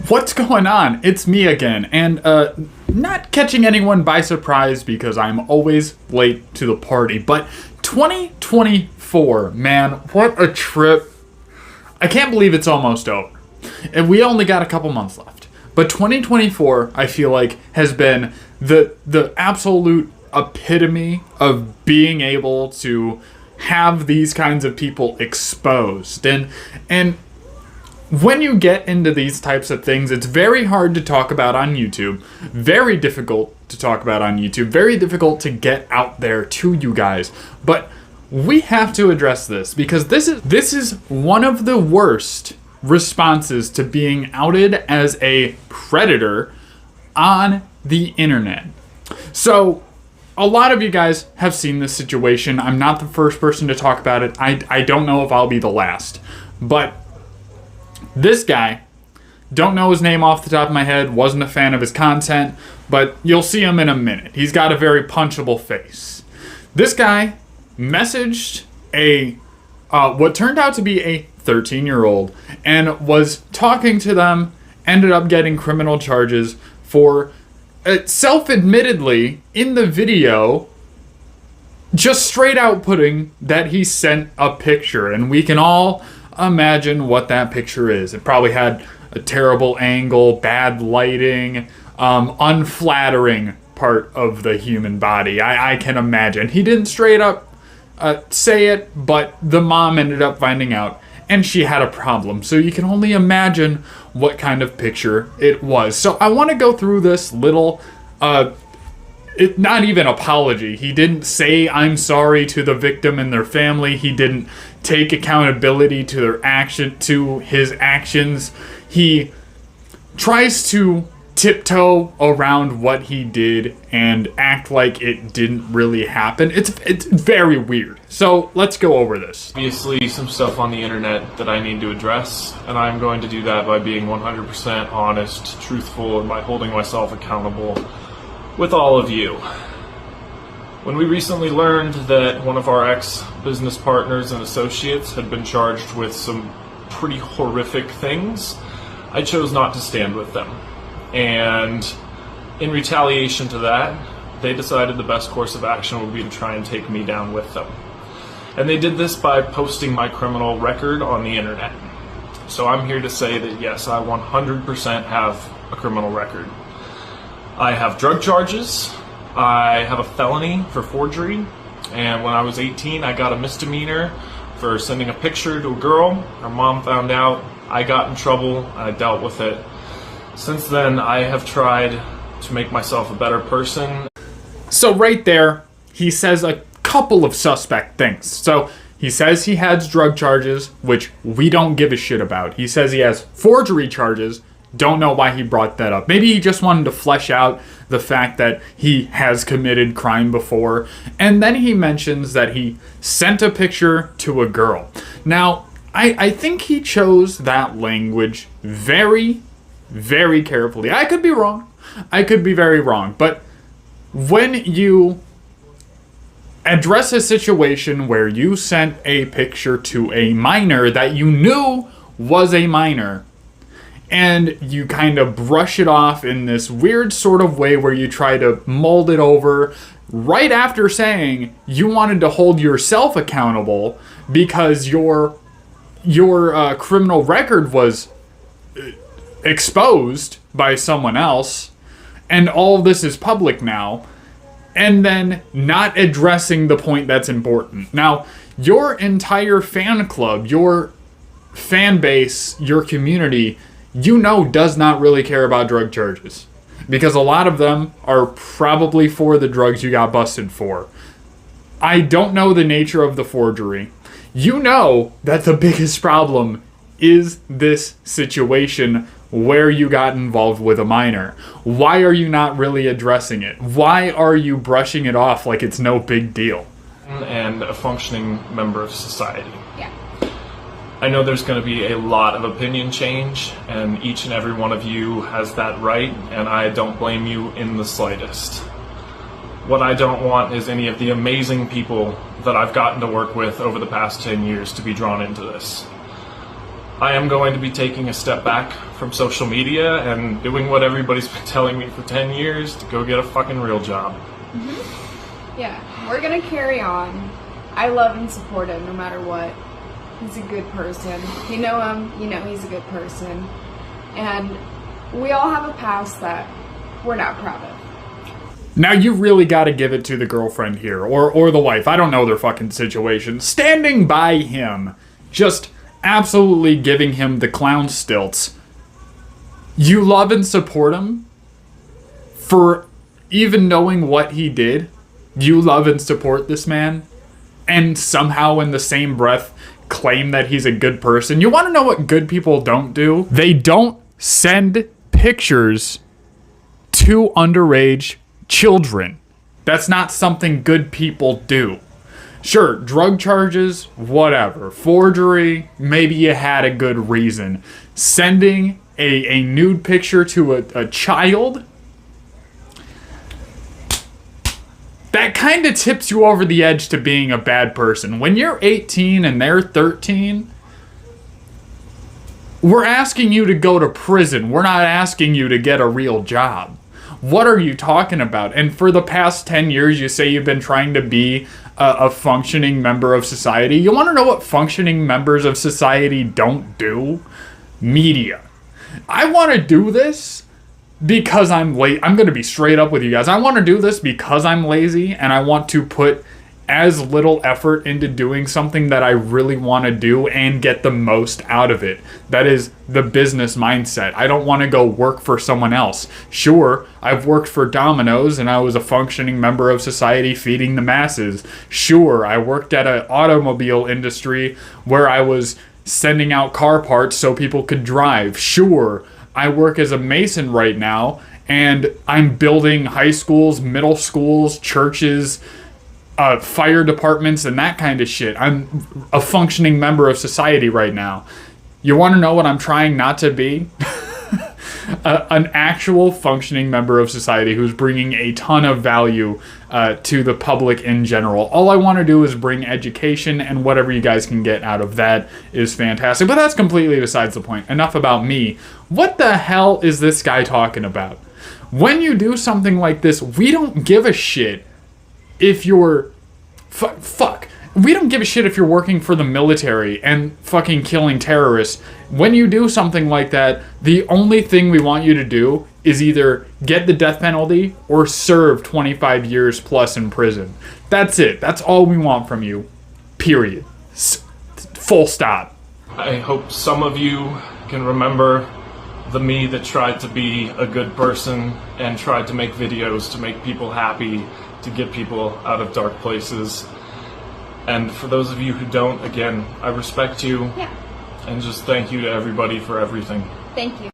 What's going on? It's me again, and not catching anyone by surprise because I'm always late to the party, but 2024, man, what a trip. I can't believe it's almost over, and we only got a couple months left, but 2024, I feel like, has been the absolute epitome of being able to have these kinds of people exposed, and when you get into these types of things, it's very hard to talk about on YouTube, very difficult to talk about on YouTube, very difficult to get out there to you guys. But we have to address this because this is one of the worst responses to being outed as a predator on the internet. So a lot of you guys have seen this situation. I'm not the first person to talk about it. I don't know if I'll be the last, but this guy, don't know his name off the top of my head, wasn't a fan of his content, but you'll see him in a minute. He's got a very punchable face. This guy messaged what turned out to be a 13-year-old and was talking to them, ended up getting criminal charges for self-admittedly in the video just straight out putting that he sent a picture, and we can all imagine what that picture is. It probably had a terrible angle, bad lighting, unflattering part of the human body. I can imagine. He didn't straight up say it, but the mom ended up finding out, and she had a problem. So you can only imagine what kind of picture it was. So I want to go through this little not even apology. He didn't say I'm sorry to the victim and their family. He didn't take accountability to his actions. He tries to tiptoe around what he did and act like it didn't really happen. It's very weird. So let's go over this. Obviously, some stuff on the internet that I need to address, and I'm going to do that by being 100% honest, truthful, and by holding myself accountable with all of you. When we recently learned that one of our ex-business partners and associates had been charged with some pretty horrific things, I chose not to stand with them. And in retaliation to that, they decided the best course of action would be to try and take me down with them. And they did this by posting my criminal record on the internet. So I'm here to say that yes, I 100% have a criminal record. I have drug charges, I have a felony for forgery, and when I was 18 I got a misdemeanor for sending a picture to a girl. Her mom found out, I got in trouble, and I dealt with it. Since then I have tried to make myself a better person. So right there, he says a couple of suspect things. So he says he has drug charges, which we don't give a shit about. He says he has forgery charges. Don't know why he brought that up. Maybe he just wanted to flesh out the fact that he has committed crime before. And then he mentions that he sent a picture to a girl. Now, I think he chose that language very, very carefully. I could be wrong. I could be very wrong. But when you address a situation where you sent a picture to a minor that you knew was a minor, and you kind of brush it off in this weird sort of way where you try to mold it over right after saying you wanted to hold yourself accountable because your criminal record was exposed by someone else, and all of this is public now, and then not addressing the point that's important. Now, your entire fan club, your fan base, your community, does not really care about drug charges, because a lot of them are probably for the drugs you got busted for. I don't know the nature of the forgery. You know that the biggest problem is this situation where you got involved with a minor. Why are you not really addressing it? Why are you brushing it off like it's no big deal? And a functioning member of society. Yeah. I know there's going to be a lot of opinion change, and each and every one of you has that right, and I don't blame you in the slightest. What I don't want is any of the amazing people that I've gotten to work with over the past 10 years to be drawn into this. I am going to be taking a step back from social media and doing what everybody's been telling me for 10 years, to go get a fucking real job. Yeah, we're gonna carry on. I love and support him no matter what. He's a good person. You know him, you know he's a good person. And we all have a past that we're not proud of. Now you really got to give it to the girlfriend here, or the wife. I don't know their fucking situation. Standing by him, just absolutely giving him the clown stilts. You love and support him for even knowing what he did. You love and support this man, and somehow in the same breath claim that he's a good person. You want to know what good people don't do? They don't send pictures to underage children. That's not something good people do. Sure, drug charges, whatever. Forgery, maybe you had a good reason. Sending a nude picture to a child, that kind of tips you over the edge to being a bad person. When you're 18 and they're 13, we're asking you to go to prison. We're not asking you to get a real job. What are you talking about? And for the past 10 years, you say you've been trying to be a functioning member of society. You want to know what functioning members of society don't do? Media. I want to do this because I'm late. I'm going to be straight up with you guys. I want to do this because I'm lazy, and I want to put as little effort into doing something that I really want to do and get the most out of it. That is the business mindset. I don't want to go work for someone else. Sure, I've worked for Domino's and I was a functioning member of society feeding the masses. Sure, I worked at an automobile industry where I was sending out car parts so people could drive. Sure, I work as a mason right now and I'm building high schools, middle schools, churches, fire departments, and that kind of shit. I'm a functioning member of society right now. You want to know what I'm trying not to be? An actual functioning member of society who's bringing a ton of value to the public in general. All I want to do is bring education, and whatever you guys can get out of that is fantastic. But that's completely besides the point. Enough about me. What the hell is this guy talking about? When you do something like this, we don't give a shit if you're fuck. We don't give a shit if you're working for the military and fucking killing terrorists. When you do something like that, the only thing we want you to do is either get the death penalty or serve 25 years plus in prison. That's it. That's all we want from you. Period. Full stop. I hope some of you can remember the me that tried to be a good person and tried to make videos to make people happy, to get people out of dark places. And for those of you who don't, again, I respect you. Yeah. And just thank you to everybody for everything. Thank you.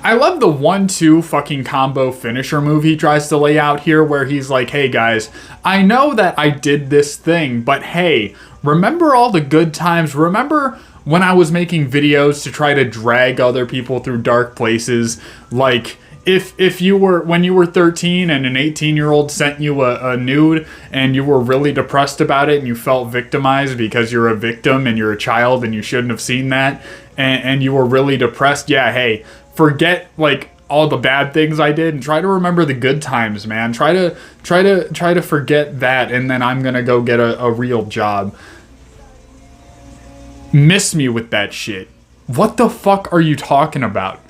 I love the 1-2 fucking combo finisher move he tries to lay out here, where he's like, hey guys, I know that I did this thing, but hey, remember all the good times? Remember when I was making videos to try to drag other people through dark places? Like, if you were, when you were 13 and an 18-year-old sent you a nude and you were really depressed about it and you felt victimized because you're a victim and you're a child and you shouldn't have seen that, and you were really depressed, yeah, hey, forget like all the bad things I did and try to remember the good times, man. Try to forget that, and then I'm gonna go get a real job. Miss me with that shit. What the fuck are you talking about?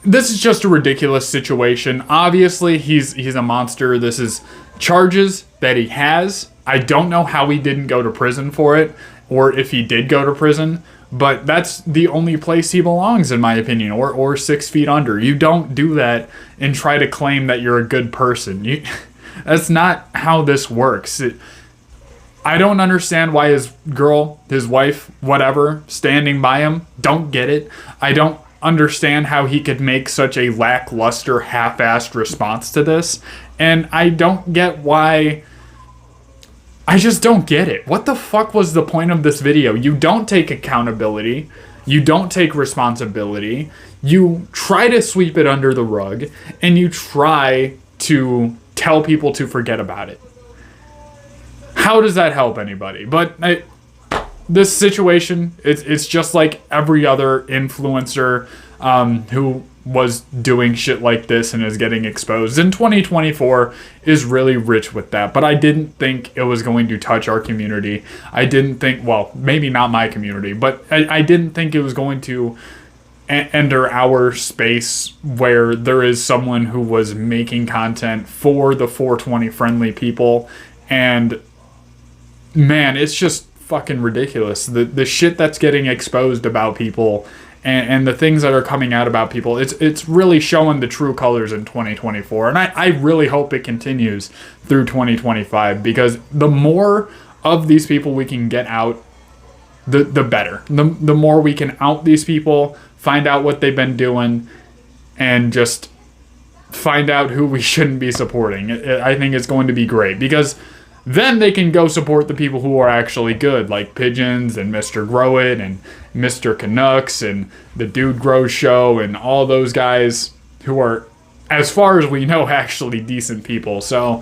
This is just a ridiculous situation. Obviously, he's a monster. This is charges that he has. I don't know how he didn't go to prison for it, or if he did go to prison, but that's the only place he belongs, in my opinion, or 6 feet under. You don't do that and try to claim that you're a good person. That's not how this works. I don't understand why his girl, his wife, whatever, standing by him, don't get it. I don't understand how he could make such a lackluster, half-assed response to this, and I don't get why. I just don't get it. What the fuck was the point of this video? You don't take accountability, you don't take responsibility, you try to sweep it under the rug, and you try to tell people to forget about it. How does that help anybody? But this situation, it's just like every other influencer who was doing shit like this and is getting exposed. And 2024 is really rich with that. But I didn't think it was going to touch our community. I didn't think, well, maybe not my community, but I didn't think it was going to enter our space where there is someone who was making content for the 420 friendly people. And man, it's just fucking ridiculous. The shit that's getting exposed about people and the things that are coming out about people, it's really showing the true colors in 2024. And I really hope it continues through 2025, because the more of these people we can get out, the better. The more we can out these people, find out what they've been doing, and just find out who we shouldn't be supporting. I think it's going to be great, because then they can go support the people who are actually good, like Pigeons and Mr. Grow It and Mr. Canucks and the Dude Grows Show and all those guys who are, as far as we know, actually decent people. So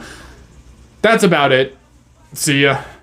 that's about it. See ya.